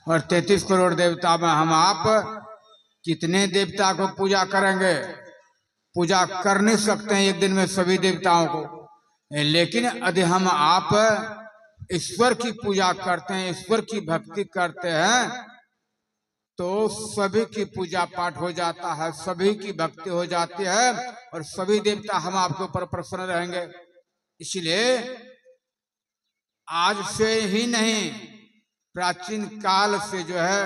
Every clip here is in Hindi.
और 33 करोड़ देवता में हम आप कितने देवता को पूजा करेंगे? पूजा कर नहीं सकते हैं एक दिन में सभी देवताओं को, लेकिन यदि हम आप ईश्वर की पूजा करते हैं, ईश्वर की भक्ति करते हैं, तो सभी की पूजा पाठ हो जाता है, सभी की भक्ति हो जाती है और सभी देवता हम आपके ऊपर प्रसन्न रहेंगे। इसलिए आज से ही नहीं, प्राचीन काल से जो है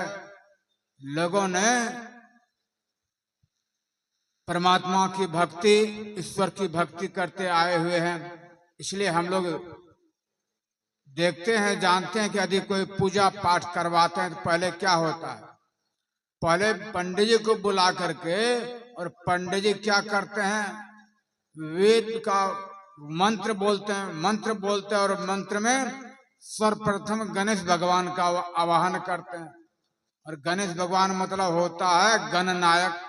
लोगों ने परमात्मा की भक्ति, ईश्वर की भक्ति करते आए हुए हैं। इसलिए हम लोग देखते हैं, जानते हैं कि यदि कोई पूजा पाठ करवाते हैं तो पहले क्या होता है? पहले पंडित जी को बुला करके, और पंडित जी क्या करते हैं? वेद का मंत्र बोलते हैं, मंत्र बोलते हैं, और मंत्र में सर्वप्रथम गणेश भगवान का आवाहन करते हैं। और गणेश भगवान मतलब होता है गणनायक,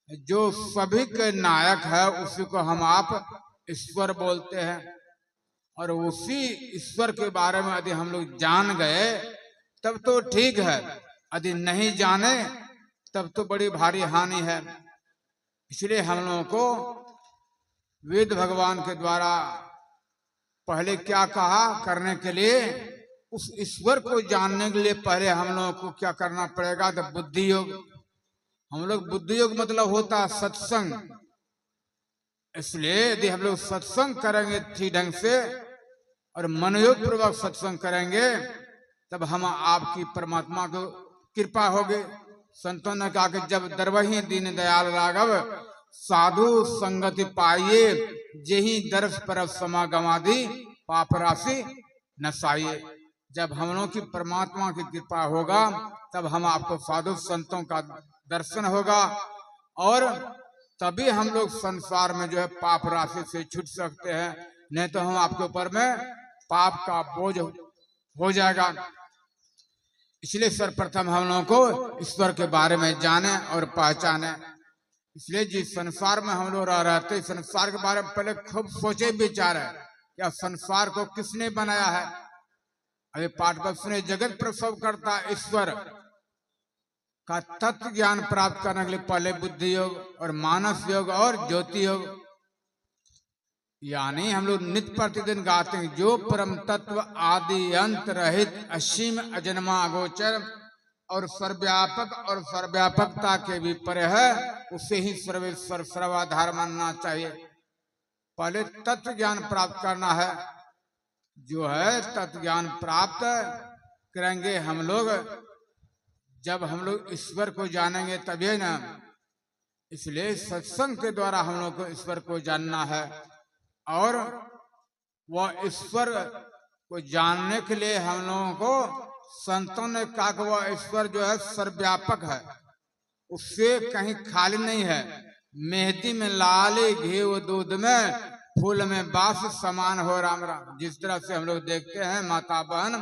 जो सभी के नायक है, उसी को हम आप ईश्वर बोलते हैं। और उसी ईश्वर के बारे में यदि हम लोग जान गए तब तो ठीक है, यदि नहीं जाने तब तो बड़ी भारी हानि है। इसलिए हम लोगों को वेद भगवान के द्वारा पहले क्या कहा करने के लिए? उस ईश्वर को जानने के लिए पहले हम लोगों को क्या करना पड़ेगा? तो बुद्धि योग। हम लोग बुद्धि योग मतलब होता है सत्संग। इसलिए यदि हम लोग सत्संग करेंगे ठीक ढंग से और मनोयोग पूर्वक सत्संग करेंगे, तब हम आपकी परमात्मा को कृपा होगी। संतों ने कहा कि जब दरवही दीन दयाल राघव, साधु संगति पाइए, जेहि दर्श पर समागमादि, पाप राशि नसाइए। जब हम लोगों की परमात्मा की कृपा होगा तब हम आपको साधु संतों का दर्शन होगा, और तभी हम लोग संसार में जो है पाप राशि से छूट सकते हैं। नहीं तो हम आपके ऊपर में पाप का बोझ हो जाएगा। इसलिए सर्वप्रथम हम लोगों को ईश्वर के बारे में जाने और पहचाने। इसलिए जिस संसार में हम लोग रह रहे थे, संसार के बारे में पहले खूब सोचे विचारे, क्या संसार को किसने बनाया है? अभी पाठ में सुने, जगत प्रसव करता ईश्वर का तत्व ज्ञान प्राप्त करने के लिए पहले बुद्धि योग और मानस योग और ज्योति योग, यानी हम लोग नित्य प्रतिदिन गाते हैं, जो परम तत्व आदि अंत रहित असीम अजन्मा अगोचर और सर्वव्यापक और सर्वव्यापकता के भी परे है, उसे ही सर्वेश्वर सर्वाधार मानना चाहिए। पहले तत्व ज्ञान प्राप्त करना है। जो है तत्व ज्ञान प्राप्त करेंगे हम लोग, जब हम लोग ईश्वर को जानेंगे तभी ना। इसलिए सत्संग के द्वारा हम लोग को ईश्वर को जानना है, और वह ईश्वर को जानने के लिए हम लोगों को संतों ने कहा कि वह ईश्वर जो है सर्वव्यापक है, उससे कहीं खाली नहीं है। मेहंदी में लाली, घी व दूध में, फूल में बास समान हो राम राम। जिस तरह से हम लोग देखते हैं माता बहन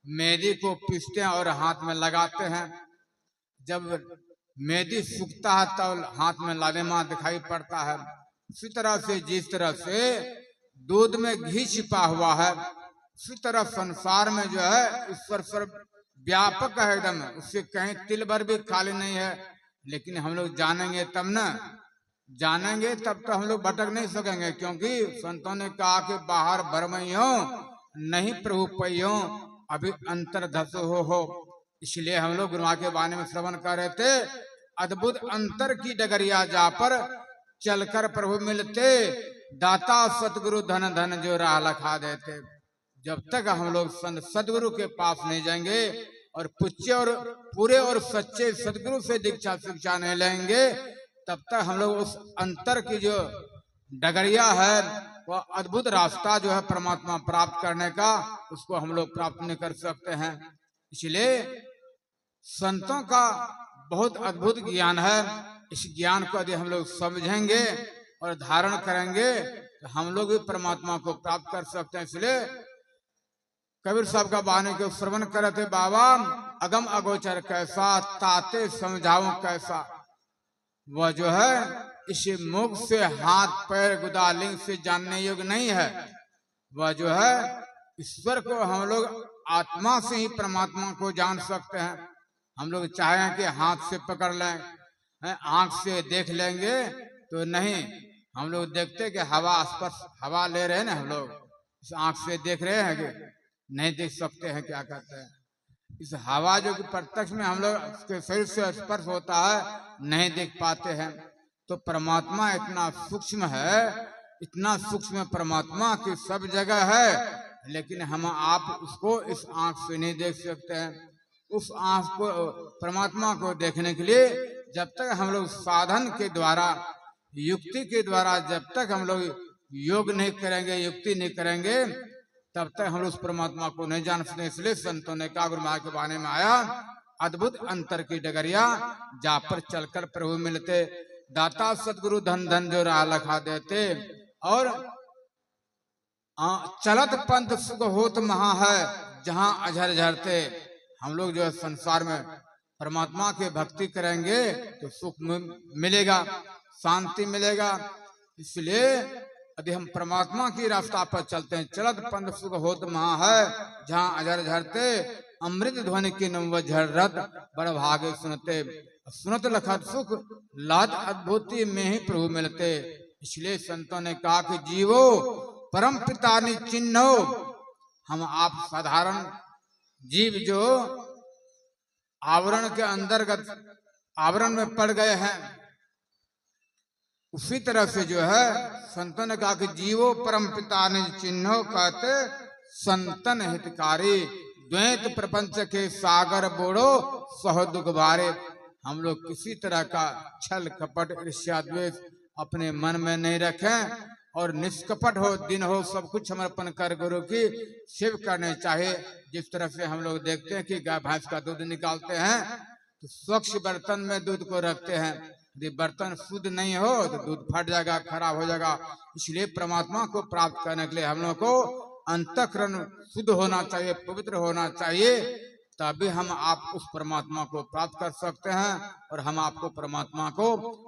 मेहंदी को पीसते हैं और हाथ में लगाते हैं, जब मेहंदी सूखता है तब तो हाथ में लालिमा दिखाई पड़ता है। उसी तरह से जिस तरह से दूध में घी छिपा हुआ है, उसी तरह संसार में जो है ईश्वर सर्व व्यापक है एकदम, उससे कहीं तिल भर भी खाली नहीं है। लेकिन हम लोग जानेंगे तब ना, जानेंगे तब तो हम लोग भटक नहीं सकेंगे, क्योंकि संतों ने कहा कि बाहर भरमइयो नहीं प्रभु पैयो, अभी अंतर धस हो। इसलिए हम लोग गुरुआ के बारे में श्रवण कर रहे थे, अद्भुत अंतर की डगरिया जा पर चलकर प्रभु मिलते, दाता सतगुरु धन धन जो राह लखा देते। जब तक हम लोग सदगुरु के पास नहीं जाएंगे और पुच्चे और पूरे और सच्चे सदगुरु से दीक्षा शिक्षा नहीं लेंगे, तब तक हम लोग उस अंतर की जो डगरिया है, वह अद्भुत रास्ता जो है परमात्मा प्राप्त करने का, उसको हम लोग प्राप्त नहीं कर सकते हैं। इसलिए संतों का बहुत अद्भुत ज्ञान है। इस ज्ञान को यदि हम लोग समझेंगे और धारण करेंगे तो हम लोग भी परमात्मा को प्राप्त कर सकते हैं। इसलिए कबीर साहब का वाणी को श्रवण करे थे, बाबा अगम अगोचर कैसा, ताते समझाऊं कैसा। वह जो है इस मुख से, हाथ पैर गुदालिंग से जानने योग्य नहीं है। वह जो है ईश्वर को हम लोग आत्मा से ही परमात्मा को जान सकते हैं। हम लोग चाहें कि हाथ से पकड़ लें, आंख से देख लेंगे तो नहीं। हम लोग देखते कि हवा स्पर्श, हवा ले रहे हैं ना, हम लोग इस आंख से देख रहे हैं कि नहीं देख सकते हैं। क्या कहते हैं, इस हवा जो कि प्रत्यक्ष में हम लोग के शरीर से स्पर्श होता है, नहीं देख पाते हैं। तो परमात्मा इतना सूक्ष्म है, इतना सूक्ष्म परमात्मा की सब जगह है, लेकिन हम आप उसको इस आंख से नहीं देख सकते हैं। उस आंख को, परमात्मा को देखने के लिए जब तक हम लोग साधन के द्वारा, युक्ति के द्वारा जब तक हम लोग योग नहीं करेंगे, युक्ति नहीं करेंगे, तब तक हम लोग उस परमात्मा को नहीं जान सकते। इसलिए संतों ने कहा, गुरु महाराज के बाने में आया अद्भुत अंतर की डगरिया, जा पर चलकर प्रभु मिलते, दाता सतगुरु धन धन जो राह लखा देते। और चलत पंथ सुख होत महा है, जहां अझर झरते। हम लोग जो है संसार में परमात्मा की भक्ति करेंगे तो सुख मिलेगा, शांति मिलेगा। इसलिए यदि हम परमात्मा की रास्ता पर चलते हैं, चलत पंथ सुख होत महा है, जहां अजर झरते, अमृत ध्वनि की नव झरत, बड़ भागे सुनते। सुनत लखत सुख लाद अद्भुति में ही प्रभु मिलते। इसलिए संतों ने कहा कि जीवो परम पिता नि चिन्हो। हम आप साधारण जीव जो आवरण के अंतर्गत, आवरण में पड़ गए हैं, उसी तरह से जो है संतों ने कहा कि जीवो परम पिता ने चिन्हो, कहते संतन हितकारी, द्वैत प्रपंच के सागर बोड़ो सह दुख भारे। हम लोग किसी तरह का छल कपट ईर्ष्या द्वेष अपने मन में नहीं रखें, और निष्कपट हो, दिन हो, सब कुछ समर्पण कर गुरु की सेवा करने चाहिए। जिस तरह से हम लोग देखते हैं कि गाय भैंस का दूध निकालते हैं तो स्वच्छ बर्तन में दूध को रखते हैं। यदि बर्तन शुद्ध नहीं हो तो दूध फट जाएगा, खराब हो जाएगा। इसलिए परमात्मा को प्राप्त करने के लिए हम लोग को अंतःकरण शुद्ध होना चाहिए, पवित्र होना चाहिए, तभी हम आप उस परमात्मा को प्राप्त कर सकते हैं। और हम आपको परमात्मा को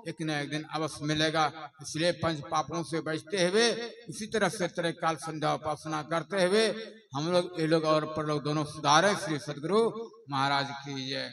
एक न एक दिन अवश्य मिलेगा। इसलिए पंच पापों से बचते हुए, इसी तरह से तरह काल संध्या उपासना करते हुए हम लोग ये लोग और पर लोग दोनों सुधारे। श्री सदगुरु महाराज की जय।